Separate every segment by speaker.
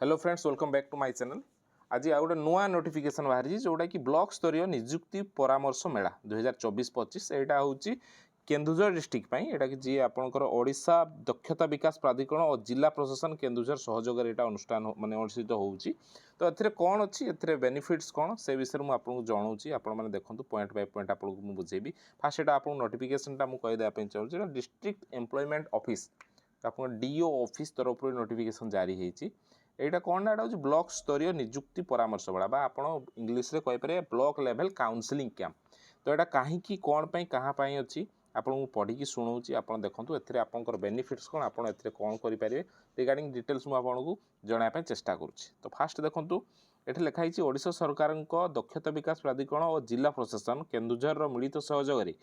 Speaker 1: Hello friends, welcome back to my channel. आज आ गोटे नुआ नोटिफिकेशन बाहरी जोटा कि ब्लॉक स्तरीय निजुक्ति परामर्श मेला 2024-25 यहाँ हूँ केन्दुझर डिस्ट्रिक्ट यहाँ कि जी आपंकर ओडिशा दक्षता विकास प्राधिकरण और जिला प्रशासन केन्दुझर सहयोग यहाँ अनुष्ठान मानने अनुष्ठित होउची। तो ए कौन अच्छी ए बेनिफिट्स कौन से विषय में आपको जनाऊँगी। आपने देखो पॉइंट बाय पॉइंट आपको मुझे बुझेबी। फास्ट एटा आपको नोटिफिकेशनटा मुझे कहीदेवाई चाहिए डिस्ट्रिक्ट एम्प्लॉयमेंट ऑफिस आप डीओ ऑफिस तरफ नोटिफिकेशन जारी होती। यहाँ कौन ना हूँ ब्लॉक स्तरीय निजुक्ति परामर्श बेला आप इंग्लीश कहीपर ब्लॉक लेवल काउंसलिंग कैंप। तो यहाँ कहीं कौन कहाँ अच्छी आपको पढ़ी शुणाऊँगी। आप देखो ए आपंकर बेनिफिट्स कौन आप कौन करेंगे रिगार्डिंग डिटेल्स मुझे जनवाई चेष्टा करुँच। तो फास्ट देखो ये लिखाई ओडिशा सरकार दक्षता विकास प्राधिकरण और जिला प्रशासन केन्दुझर मिलित सहयोग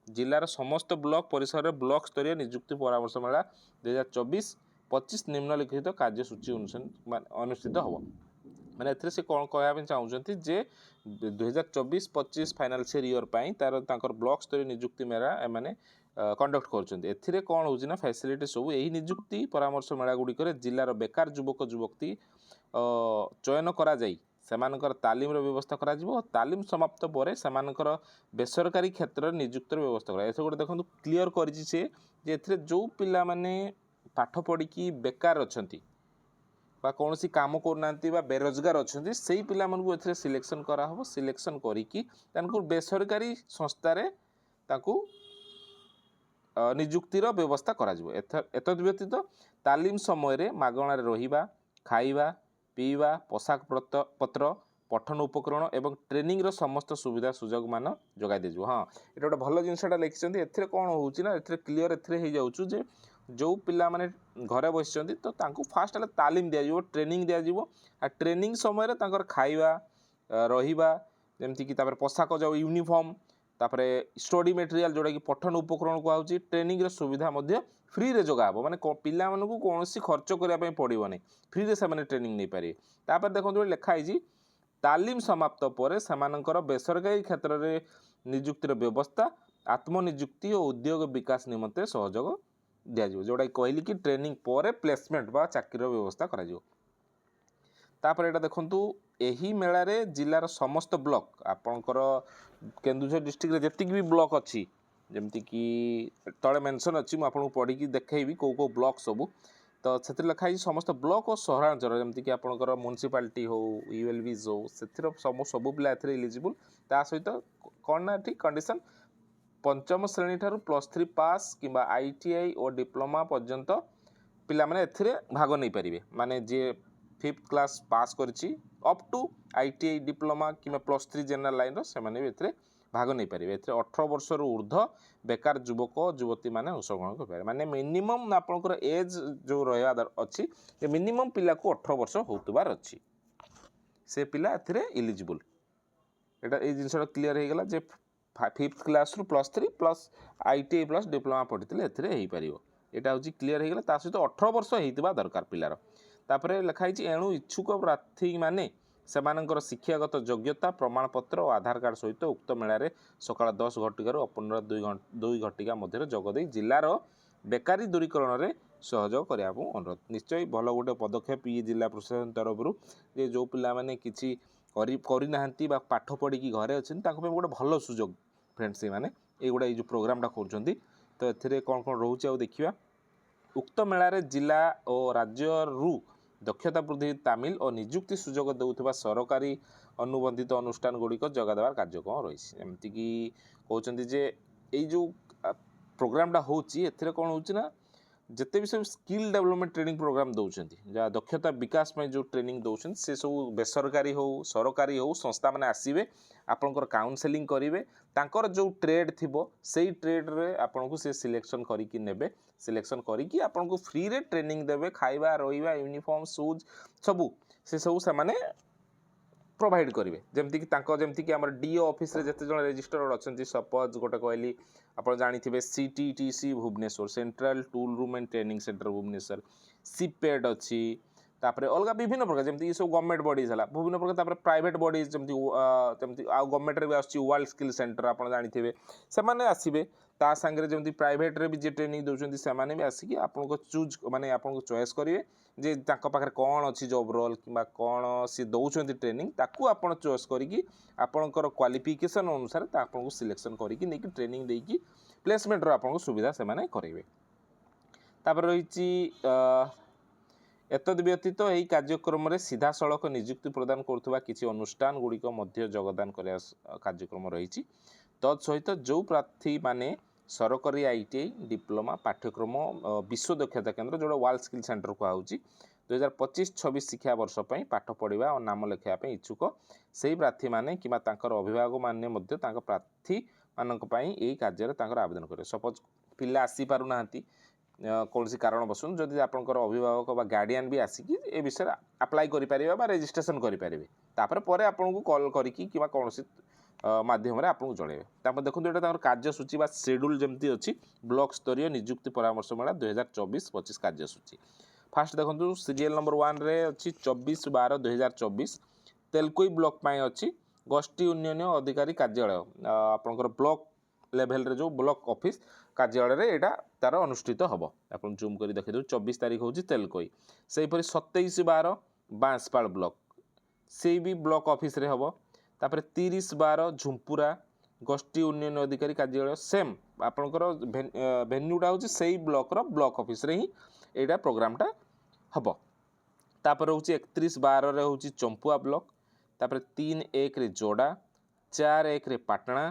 Speaker 1: जिलार समस्त ब्लॉक परिसर में ब्लॉक स्तरीय निजुक्ति परामर्श मेला 2024-25 निम्नलिखित कार्यसूची अनुष्ठित हम मैंने ए से कौन कहना चाहते जे 2024-25 फाइनान्शियल ईयर तार ब्लॉक स्तरीय निजुक्ति मेला मैंने कंडक्ट कर कौन हो फैसिलिटी सब यही निजुक्ति परामर्श मेला गुड़िक जिलार बेकार युवक युवती चयन करा जाई सेमानकर तालीम व्यवस्था करा जिवो। तालीम समाप्त पर सेमानकर बेसरकारी क्षेत्र में निजुक्तिर व्यवस्था करा। गोटे देखो क्लीयर करिछि से जे एथिरे जो पिला माने पाठ पढ़ी बेकार अच्छी कौन सी काम करना बेरोजगार अच्छा से पिला मानकु एथिरे सिलेक्शन करा हो। सिलेक्शन करिकी बेसरकारी संस्थार निजुक्तिर व्यवस्था करा जिवो। एतद व्यतीत तालीम समय मागणार रहिबा खाइबा पीवा पोशाक पत्र पठन उपकरण एवं ट्रेनिंग रो समस्त सुविधा सुजोग मान जोगाई दिजो। हाँ ये गोटे भल जिनसा लिखिं ए कौन होना ए क्लीयर ए जाऊँ जे जो पिला माने घरे बस तो फास्ट तालीम दिज्व ट्रेनिंग दिज्व। ट्रेनिंग समय खाइबा रहिबा जमती पोशाक जो यूनिफॉर्म तापर स्टडी मटेरियल जोटा कि पठन उपकरण कहूँ ट्रेनिंग सुविधा फ्री रे जगह माने पिला मानकु कौन खर्च करने पड़ो नहीं फ्री रे से ट्रेनिंग नहीं पारे। तापर देखो लिखाई तालीम समाप्त पर सेमानकर बेसरकारी क्षेत्र में निजुक्तिर व्यवस्था आत्मनिजुक्ति और उद्योग विकास निमंते सहयोग दिज्व जोटा कहली कि ट्रेनिंग पर प्लेसमेंट बा चाकरी व्यवस्था करा जिवो। तापर एटा देखंतु एही मेला रे जिलार समस्त ब्लॉक आपणकर केन्दुझर डिस्ट्रिक्ट रे जतिक भी ब्लॉक अच्छी जमती कि तले मेंशन अच्छी मुझे आपको पढ़ी देखी कौ कौ ब्लॉक सबू। तो से लिखाई समस्त ब्लॉक और सहरांचल जमती कि आपणकर म्युनिसिपालिटी हो यूएलबीज हो से सब पिला इलिजिबल। ता सहित कौन ना ठीक कंडीशन पंचम श्रेणी ठारू +3 पास कि आईटीआई और डिप्लोमा पर्यंत पिला माने एथिरे भाग नहीं पारे माने जे 5th क्लास पास करिछि अप टू आईटीआई डिप्लोमा कि +3 जनरल लाइन से भाग नहीं पारे। 18 वर्ष ऊर्ध्व बेकार युवक युवती मैंने अंशग्रहण करेंगे माने मिनिमम आपंकर एज जो रहा अच्छी मिनिमम पिला को 18 वर्ष होतबार अच्छी से पिला ए इलिजिबल। एटा ए जिनसा क्लीयर हो गला जे 5th क्लास रु +3 प्लस आईटीआई प्लस डिप्लोमा पढ़ी एथेर यहाँ हूँ क्लीयर हो गला। सहित 18 वर्ष होता दरकार पिलार। तापर लिखाई एणु इच्छुक प्रार्थी माने सेमानंकर शिक्षागत योग्यता प्रमाणपत्र और आधार कार्ड सहित उक्त मेलार सकाल 10 घटिकार अपराह 2 घटिका मध्य जगदे जिलार बेकारी दूरीकरण में सहयोग करने अनुरोध। निश्चय भल गोटे पदक्षेप ये जिला प्रशासन तरफ जे जो पिला माने किछि करना पाठ पढ़ी घरे अच्छे गोटे भल सुजोग फ्रेंड्स ये गोटे जो प्रोग्रामटा कर। तो ए कौन कौन रोचे देखा उक्त मेलार जिला और राज्य रु दक्षता वृद्धि तामिल और निजुक्ति सुजोग देउथबा सरकारी अनुबंधित अनुष्ठान गुड़िक जगह देवार कार्यक्रम रही जमती कि कहते जे ये जो प्रोग्रामटा होची कौन होना जिते भी सब स्किल डेवलपमेंट ट्रेनिंग प्रोग्राम दौरान जहाँ दक्षता विकास में जो ट्रेनिंग दौरान से सब बेसरकारी हो सरकारी हो संस्था मैंने आसवे आपंकर काउनसेलिंग करेंगे तांकर जो ट्रेड थिबो से ट्रेड रे आपन को से सिलेक्शन करिकी नेबे सिलेक्शन करिकी आपन को फ्री रे ट्रेनिंग देबे खाइबा रहिबा यूनिफॉर्म शूज सबू से सब से माने प्रोवाइड करेंगे जमती कि आम डीओ ऑफिस रे जते जण रजिस्टर्ड अच्छा सपोज गोटे कहली आप जानी CTTC Bhubaneswar central tool room and training centre Bhubaneswar CIPET अच्छी तापर अलग विभिन्न प्रकार जमती सब गवर्नमेंट बॉडीज है विभिन्न प्रकार प्राइवेट बॉडीज जमती गवर्नमेंट भी वर्ल्ड स्किल सेंटर आप जानते से आसवे ता सांगे जमी प्राइवेट रे भी जे ट्रेनिंग दौरान से भी आसिक आपको चूज माने आपको चॉइस करेंगे जे पाखे कौन अच्छी जॉब रोल कि कौन सी दौरान ट्रेनिंग ताकू आप चॉइस करके आपंकर क्वालिफिकेशन अनुसार आपको सिलेक्शन करके नहीं ट्रेनिंग देकी प्लेसमेंट आपको सुविधा से करेंगे। तापर रही एतद व्यतीत यही कार्यक्रम सीधा सड़क नियुक्ति प्रदान करुवा किसी अनुष्ठान गुड़िक योगदान कर कार्यक्रम रही तत्सहित जो प्रार्थी माने सरकारी आईटीआई डिप्लोमा पाठ्यक्रम विश्व दक्षता केन्द्र जोड़ा वर्ल्ड स्किल सेंटर कहुच्छी 2025-26 शिक्षा वर्ष पर पाठ पढ़ा और नाम लेखापी इच्छुक से प्रार्थी मैंने कि अभिभावक मैंने प्रार्थी मानक यही कार्य आवेदन करें। सपोज पिला आसी पारुना कौन सी कारण बसुन जदि आपंकर अभिभावक बा गार्डियन भी आसिकी ए विषय अप्लाई करें रेजिस्ट्रेशन करेंगे तापर आपको कॉल करके कौन सी माध्यम आपको जड़ेबे। तापर देखो यहाँ कार्यसूची बा शेड्यूल जमती अच्छी ब्लॉक स्तरीय नियुक्ति परामर्श मेला 2024-25 कार्यसूची। फास्ट देखो सीरियल नंबर 1 रे अच्छी 24/12/2024 तेलकोई ब्लॉक पाई अच्छी गोष्ठी उन्नयन अधिकारी कार्यालय आपंकर ब्लॉक लेवल रे जो ब्लॉक ऑफिस कार्यालय यहाँ तार अनुष्ठित हम आप जूम कर देखिए 24 तारीख हूँ तेलकोई से 27/12 बांसपाड़ ब्लॉक से भी ब्लॉक ऑफिस रे हम तापर 30/12 झुंपुरा गोष्ठी उन्नयन अधिकारी कार्यालय सेम आपंकर भेन्यूटा हूँ से ब्लॉक ब्लॉक ऑफिस रे ही यहाँ प्रोग्रामटा हम। तापर हूँ 31/12 हूँ चंपुआ ब्लॉक तापर 3/1 रे जोड़ा 4/1 रे पाटना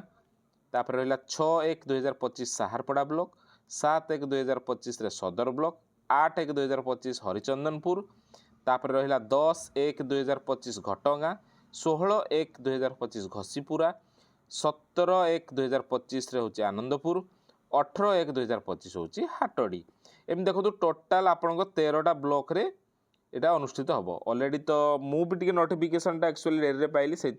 Speaker 1: तापर रहा 6/1/2025 साहारपड़ा ब्लॉक 7/1/2025 रे सदर ब्लॉक 8/1/2025 हरिचंदनपुर तापर रहा 10/1/2025 घटगाँ 16/1/2025 घसीपुरा 17/1/2025 हूँ आनंदपुर 18/1/2025 हूँ हाटड़ी एम देखो टोटाल आपन 13टा ब्लॉक रे यहाँ अनुष्ठित हम। ऑलरेडी तो मुझे नोटिफिकेशन एक्चुअली डेरी पाइली से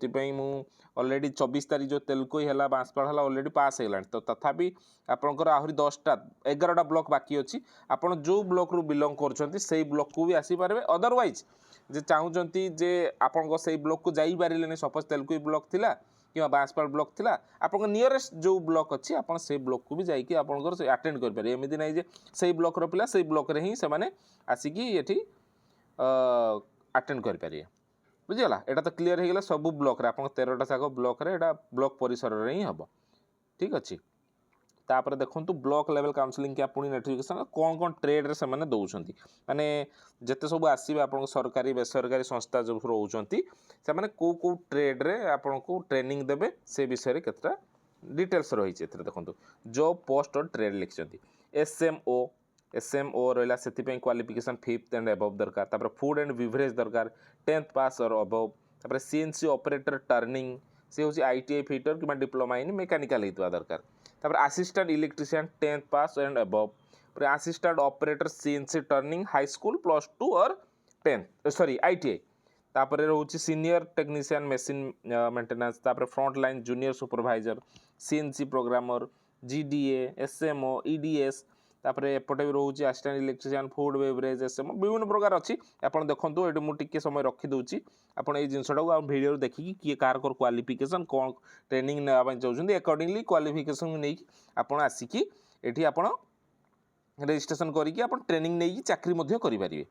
Speaker 1: ऑलरेडी 24 तारीख जो तेलकोई है बांसपाड़ है ऑलरेडी पास हो तो तथापि आपंकर आहरी 10टा 11टा ब्लॉक बाकी अच्छी आपड़ जो ब्लॉक रू बिलोंग कर ब्लॉक को भी आसीपारे अदरवाइज जे चाहूँगी जे आपण से ब्लॉक को जापारे सपोज तेलकोई ब्लॉक थिला कि बांसपाड़ ब्लॉक थिला आपन नियरेस्ट जो ब्लॉक अच्छी आप ब्लॉक को भी जाकि आपंकर अटेंड करेंगे एमती ना से ब्लॉक पिला से ब्लॉक रे ही से आसिकी ये अटेंड करें बुझीगला। यहाँ तो क्लीयर हो गला सब ब्लॉक रे आप 13टा जाक ब्लॉक रे एटा ब्लॉक परिसर रे ही हम ठीक अच्छे। तापर देखो ब्लॉक लेवल काउंसलिंग क्या पुणी नोटिफिकेशन कौन कौन ट्रेड रे से दौरान माने जिते सब आसवे आप सरकारी बेसरकारी संस्था जो रोचे से कौ ट्रेड रे आपको ट्रेनिंग देवे से विषय केतटा डिटेल्स रही देखो जॉब पोस्ट और ट्रेड लिखिं एसएमओ रहा से क्वालिफिकेशन 5th एंड अबव दरकार तापर फूड एंड बिवरेज दरकार 10th पास और अबव तापर सीएनसी ऑपरेटर टर्निंग से हूँ आईटीआई फिटर कि डिप्लोमा इन मेकानिकल होता दरकार तापर assistant electrician 10th pass and above फिर assistant operator CNC turning high school +2 और 10th सॉरी आईटीआई तापर रोचे सीनियर टेक्नीशियन मशीन मेंटेनेंस तापर front line junior supervisor CNC programmer GDA SMO EDS तापर एपटे भी रोचे assistant electrician food beverage SMO विभिन्न प्रकार अच्छी आपड़ देखो ये मुझे समय रखीदे आपड़ ये जिनटा भिडियो देखिए किए कार क्वालिफिकेशन कौन ट्रेनिंग नापी चाहते अकॉर्डिंगली क्वालिफिकेशन नहीं आपड़ आसिकी ये आप रजिस्ट्रेशन करके ट्रेनिंग नहीं चाकरी करें।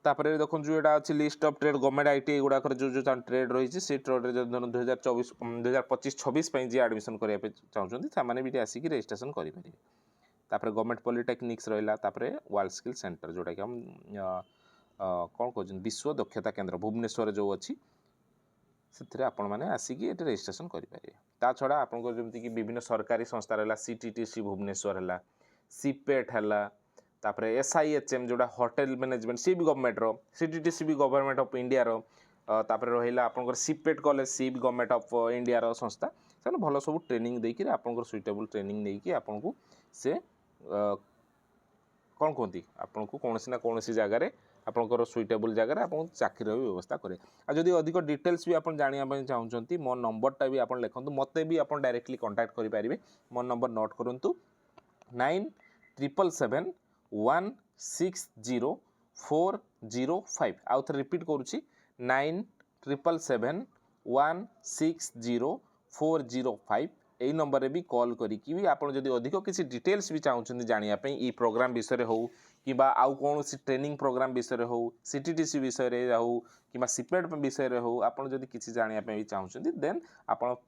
Speaker 1: तापर देखो यहाँ अच्छी list of trade government ITI गुड़ाक जो जो ट्रेड रही से ट्रेड 2024-25-26 जी एडमिशन करने चाहते भी आसिक रजिस्ट्रेशन करेंगे। तापर गवर्नमेंट पॉलिटेक्निक्स रहा तापर वर्ल्ड स्किल सेंटर जोटा कि हम कौन कहते विश्व दक्षता केन्द्र भुवनेश्वर जो अच्छी से आपण मैंने आसिक ये रजिस्ट्रेशन करेंगे। ता छड़ा आपको जमीक विभिन्न सरकारी संस्था रहा सीटीटीसी भुवनेश्वर है सीपेट है तापर एसआईएचएम जोड़ा होटेल मैनेजमेंट सी भी गवर्नमेंट रो सीटीटीसी भी गवर्नमेंट ऑफ इंडिया रो तापर रहा आपंकर सीपेट कॉलेज सी भी गवर्नमेंट ऑफ इंडिया रो संस्था से भल सब ट्रेनिंग देकर आपंकर सुइटेबल ट्रेनिंग नहीं आपको से कौन कहती आपको कौन ना कौन जगार आपंकर सुइटेबल जगह आप चाकरी व्यवस्था करें। जदि अधिक डिटेल्स भी आप जानवाई चाहते मो नंबरटा भी आप लिखूँ मत भी आप डायरेक्टली कांटेक्ट करेंगे। मो नंबर नोट करूँ 9777160405 आउ थे रिपीट करुँची 9777160405 यही नंबर रे भी कॉल करिकी भी आप जदि अधिक किसी डिटेल्स भी चाहते जानापी ई प्रोग्राम विषय हो कि आउ कौन ट्रेनिंग प्रोग्राम विषय हो सीटीटीसी विषय हो कि सीपेड विषय हो आपड़ जदि किसी जानापी भी चाहते देन आप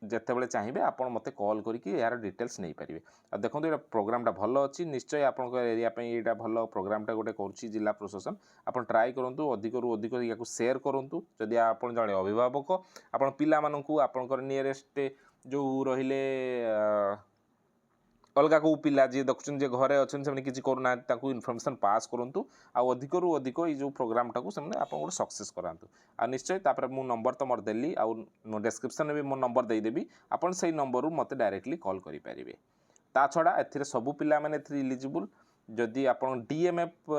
Speaker 1: जितेबाला चाहिए आप मत कॉल करके यार डिटेल्स नहीं पारे आ देखो ये प्रोग्रामटा भल अच्छी निश्चय आप एरिया यहाँ भल प्रोग्रामटा गोटे करुच्ची जिला प्रशासन आप ट्राए करूँ अधिक रू अधिक या सेयार करूँ जदि आप जड़े अभिभावक आप पिला आपंकर नियरेस्ट जो रहिले अलग को पिला जी देखुं जे घरे अच्छे से किसी करूना इनफर्मेशन पास करूँ आउ अधिक रू अधिक ये प्रोग्रामटा को आप गोटे सक्सेस करातु आ निश्चय तापर मु नंबर तो मोर देली आउ डिस्क्रिप्शन में भी मो नंबर देदेवी आपन से नंबर रू मते डायरेक्टली कॉल करि परिबे ता छड़ा एथिरे सबु पिला माने एथिरे इलिजिबल जदि आप डीएमएफ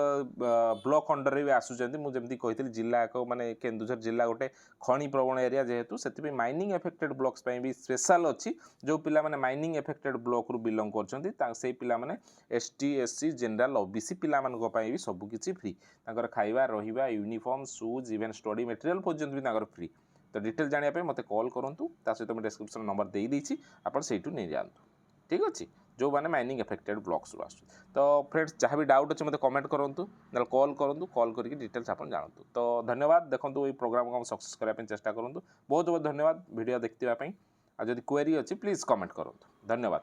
Speaker 1: ब्लॉक अंडर भी आसुचंती मुझे कही जिला एक माने केन्दुझर जिला गोटे खनि प्रवण एरिया जेहेतु से माइनिंग एफेक्टेड ब्लॉक्स भी स्पेशल अच्छी जो पिला माने माइनिंग एफेक्टेड ब्लॉक रू बिलोंग करछंती से पिला माने एसटी एससी जनरल ओबीसी पिला मानक पई भी सब किछि फ्री तांकर खाइबा रहिबा uniform shoes even study material पर्यंत भी तांकर फ्री तो डिटेल जानिया पे मते कॉल करंतु ता सहित मैं डिस्क्रिप्शन नंबर देई दैछि आपण सेइटु नै जानतु ठीक अच्छे जो मैंने माइनिंग एफेक्टेड ब्लॉक्स रू आसु तो फ्रेंड्स जहाँ भी डाउट अच्छे मतलब कमेंट करूँ ना कॉल करूँ कॉल करके डिटेल्स आप जानतु तो धन्यवाद देखो ये प्रोग्राम को हम सक्सेस करने चेष्टा करूँ बहुत बहुत धन्यवाद वीडियो देखते आ जदि क्वेरी अच्छी प्लीज कमेंट करूँ धन्यवाद।